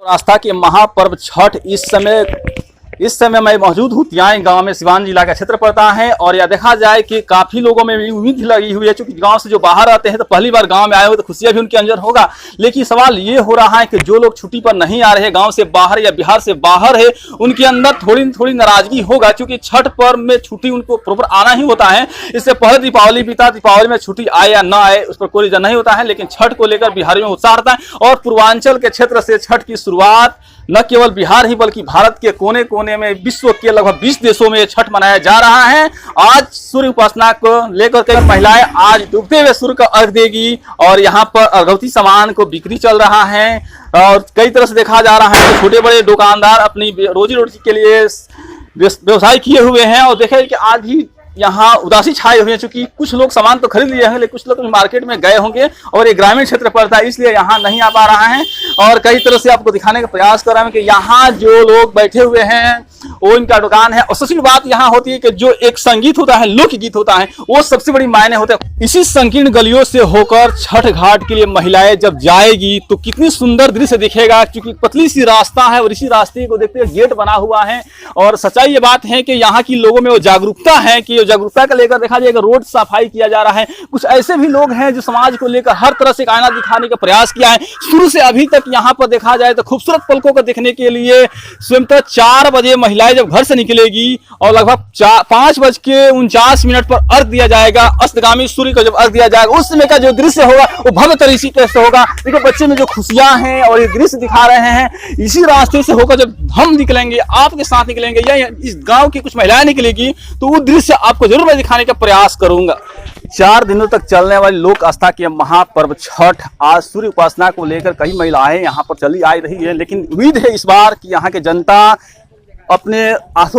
आस्था के महापर्व छठ इस समय मैं मौजूद हूँ तियाई गांव में। सिवान जिला का क्षेत्र पड़ता है और यह देखा जाए कि काफी लोगों में उम्मीद लगी हुई है, क्योंकि गांव से जो बाहर आते हैं तो पहली बार गांव में आए हो तो खुशियां भी उनके अंदर होगा। लेकिन सवाल ये हो रहा है कि जो लोग छुट्टी पर नहीं आ रहे, गांव से बाहर या बिहार से बाहर है, उनके अंदर थोड़ी नाराजगी होगा, क्योंकि छठ पर्व में छुट्टी उनको प्रॉपर आना ही होता है। इससे पहले दीपावली बीता, दीपावली में छुट्टी आए या ना आए उस पर कोई रीजन नहीं होता है, लेकिन छठ को लेकर बिहारियों में उत्साह रहता है। और पूर्वांचल के क्षेत्र से छठ की शुरुआत न केवल बिहार ही बल्कि भारत के कोने कोने में, विश्व के लगभग 20 देशों में छठ मनाया जा रहा है। आज सूर्य उपासना को लेकर कई महिलाएं आज डूबते हुए सूर्य का अर्घ देगी और यहाँ पर अर्घवती सामान को बिक्री चल रहा है और कई तरह से देखा जा रहा है कि छोटे बड़े दुकानदार अपनी रोजी रोटी के लिए व्यवसाय किए हुए हैं। और देखें कि आज भी यहाँ उदासी छाई हुई है, चूंकि कुछ लोग सामान तो खरीद लिए हैं लेकिन कुछ लोग मार्केट में गए होंगे और ये ग्रामीण क्षेत्र पड़ता है इसलिए यहाँ नहीं आ पा रहा है। और कई तरह से आपको दिखाने का प्रयास कर रहे हैं कि यहाँ जो लोग बैठे हुए हैं वो इनका दुकान है। और सबसे बड़ी बात यहाँ होती है कि जो एक संगीत होता है, लोकगीत होता है, वो सबसे बड़ी मायने होते हैं। इसी संकीर्ण गलियों से होकर छठ घाट के लिए महिलाएं जब जाएगी तो कितनी सुंदर दृश्य दिखेगा, क्योंकि पतली सी रास्ता है और इसी रास्ते को देखते हुए गेट बना हुआ है। और सच्चाई ये बात है कि यहाँ की लोगों में वो जागरूकता है कि जागरूकता को लेकर देखा जाएगा रोड सफाई किया जा रहा है। कुछ ऐसे भी लोग हैं जो समाज को लेकर हर तरह से आईना दिखाने का प्रयास किया है। शुरू से अभी तक यहाँ पर देखा जाए तो खूबसूरत पलकों को देखने के लिए स्वयं 4 बजे महिलाएं जब घर से निकलेगी और लगभग 5:49 पर अर्घ दिया जाएगा, अस्तगामी सूर्य को जब अर्घ दिया जाएगा उस समय का जो दृश्य होगा वो भव्य तरीके से होगा। देखो बच्चे में जो खुशियां हैं और ये दृश्य दिखा रहे हैं, इसी रास्ते से होकर जब हम निकलेंगे, आपके साथ निकलेंगे या इस गांव की कुछ महिलाएं निकलेगी तो वो दृश्य आपको जरूर मैं दिखाने का प्रयास करूंगा। 4 दिनों तक चलने वाली लोक आस्था के महापर्व छठ, आज सूर्य उपासना को लेकर कई महिलाएं यहाँ पर चली आ रही है, लेकिन उम्मीद है इस बार कि यहाँ के जनता अपने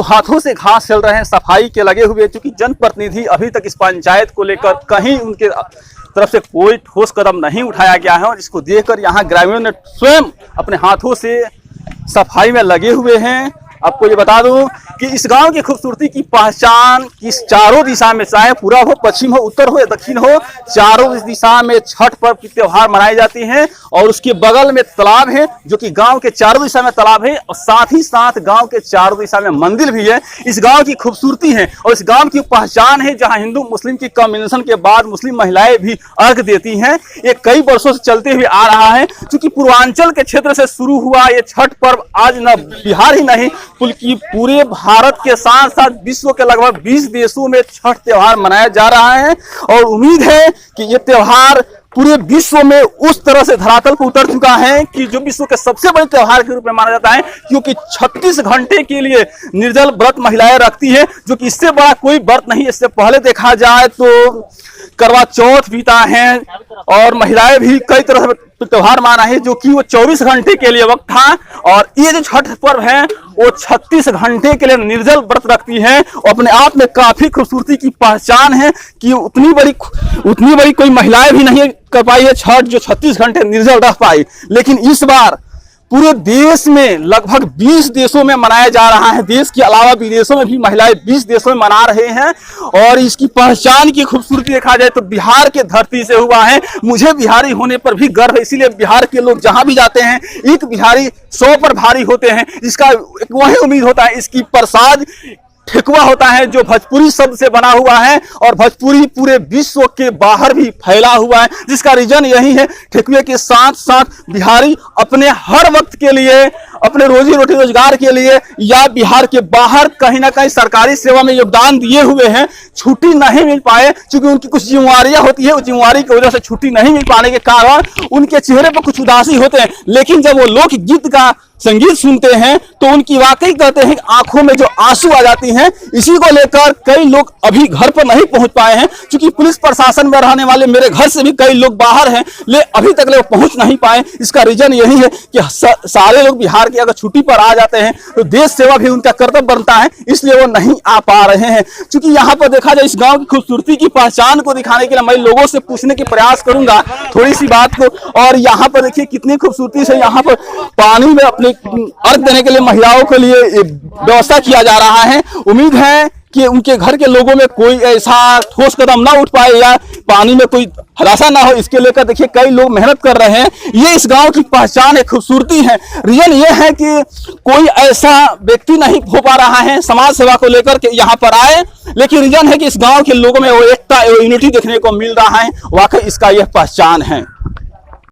हाथों से घास चल रहे हैं, सफाई के लगे हुए, क्योंकि जनप्रतिनिधि अभी तक इस पंचायत को लेकर कहीं उनके तरफ से कोई ठोस कदम नहीं उठाया गया है। और इसको देखकर यहाँ ग्रामीणों ने स्वयं अपने हाथों से सफाई में लगे हुए हैं। आपको ये बता दूं कि इस गांव की खूबसूरती की पहचान किस चारों दिशा में, चाहे पूरा हो, पश्चिम हो, उत्तर हो या दक्षिण हो, चारों दिशा में छठ पर्व की त्योहार मनाई जाती है। और उसके बगल में तालाब है जो कि गांव के चारों दिशा में तालाब है और साथ ही साथ गांव के चारों दिशा में मंदिर भी है। इस गांव की खूबसूरती है और इस गांव की पहचान है, जहां हिंदू मुस्लिम की कॉम्बिनेशन के बाद मुस्लिम महिलाएं भी अर्घ देती हैं। ये कई वर्षों से चलते हुए आ रहा है, क्योंकि पूर्वांचल के क्षेत्र से शुरू हुआ ये छठ पर्व आज न बिहार ही नहीं बल्कि पूरे भारत के साथ साथ विश्व के लगभग 20 देशों में छठ त्योहार मनाया जा रहा है। और उम्मीद है कि ये त्योहार पूरे विश्व में उस तरह से धरातल पर उतर चुका है कि जो विश्व के सबसे बड़े त्योहार के रूप में माना जाता है, क्योंकि 36 घंटे के लिए निर्जल व्रत महिलाएं रखती है, जो कि इससे बड़ा कोई व्रत नहीं। इससे पहले देखा जाए तो करवा चौथ बीता है और महिलाएं भी कई तरह से त्योहार माना है, जो कि वो 24 घंटे के लिए वक्त था। और ये जो छठ पर्व है वो 36 घंटे के लिए निर्जल व्रत रखती है। अपने आप में काफी खूबसूरती की पहचान है कि उतनी बड़ी कोई महिलाएं भी नहीं कर पाई है छठ जो 36 घंटे निर्जल रह पाई। लेकिन इस बार पूरे देश में लगभग 20 देशों में मनाया जा रहा है। देश के अलावा विदेशों में भी महिलाएं 20 देशों में मना रहे हैं। और इसकी पहचान की खूबसूरती देखा जाए तो बिहार के धरती से हुआ है। मुझे बिहारी होने पर भी गर्व है, इसीलिए बिहार के लोग जहां भी जाते हैं एक बिहारी 100 पर भारी होते हैं। इसका वही उम्मीद होता है। इसकी प्रसाद ठेकुआ होता है जो भोजपुरी शब्द से बना हुआ है और भोजपुरी पूरे विश्व के बाहर भी फैला हुआ है, जिसका रीजन यही है। ठेकुए के साथ साथ बिहारी अपने हर वक्त के लिए, अपने रोजी रोटी रोजगार के लिए या बिहार के बाहर कहीं ना कहीं सरकारी सेवा में योगदान दिए हुए हैं। छुट्टी नहीं मिल पाए क्योंकि उनकी कुछ जिम्मेवारियां होती है, उस जिम्मेवारी की वजह से छुट्टी नहीं मिल पाने के कारण उनके चेहरे पर कुछ उदासी होते हैं। लेकिन जब वो लोकगीत का संगीत सुनते हैं तो उनकी वाकई कहते हैं आंखों में जो आंसू आ जाती हैं। इसी को लेकर कई लोग अभी घर पर नहीं पहुंच पाए हैं, क्योंकि पुलिस प्रशासन में रहने वाले मेरे घर से भी कई लोग बाहर हैं, ले अभी तक ले पहुंच नहीं पाए। इसका रीजन यही है कि सारे लोग बिहार के अगर छुट्टी पर आ जाते हैं तो देश सेवा भी उनका कर्तव्य बनता है, इसलिए वो नहीं आ पा रहे हैं। क्योंकि यहाँ पर देखा जाए इस गाँव की खूबसूरती की पहचान को दिखाने के लिए मैं लोगों से पूछने की प्रयास करूंगा थोड़ी सी बात को। और यहाँ पर देखिए कितनी खूबसूरती से यहाँ पर पानी में अपने अर्घ देने के लिए महिलाओं के लिए व्यवस्था किया जा रहा है। उम्मीद है कि उनके घर के लोगों में कोई ऐसा ठोस कदम ना उठ पाए या पानी में कोई हरासा ना हो, इसके लेकर देखिए कई लोग मेहनत कर रहे हैं। ये इस गांव की पहचान है, खूबसूरती है। रीजन ये है कि कोई ऐसा व्यक्ति नहीं हो पा रहा है समाज सेवा को लेकर के यहाँ पर आए, लेकिन रीजन है कि इस गांव के लोगों में वो एकता, यूनिटी देखने को मिल रहा है। वाकई इसका यह पहचान है।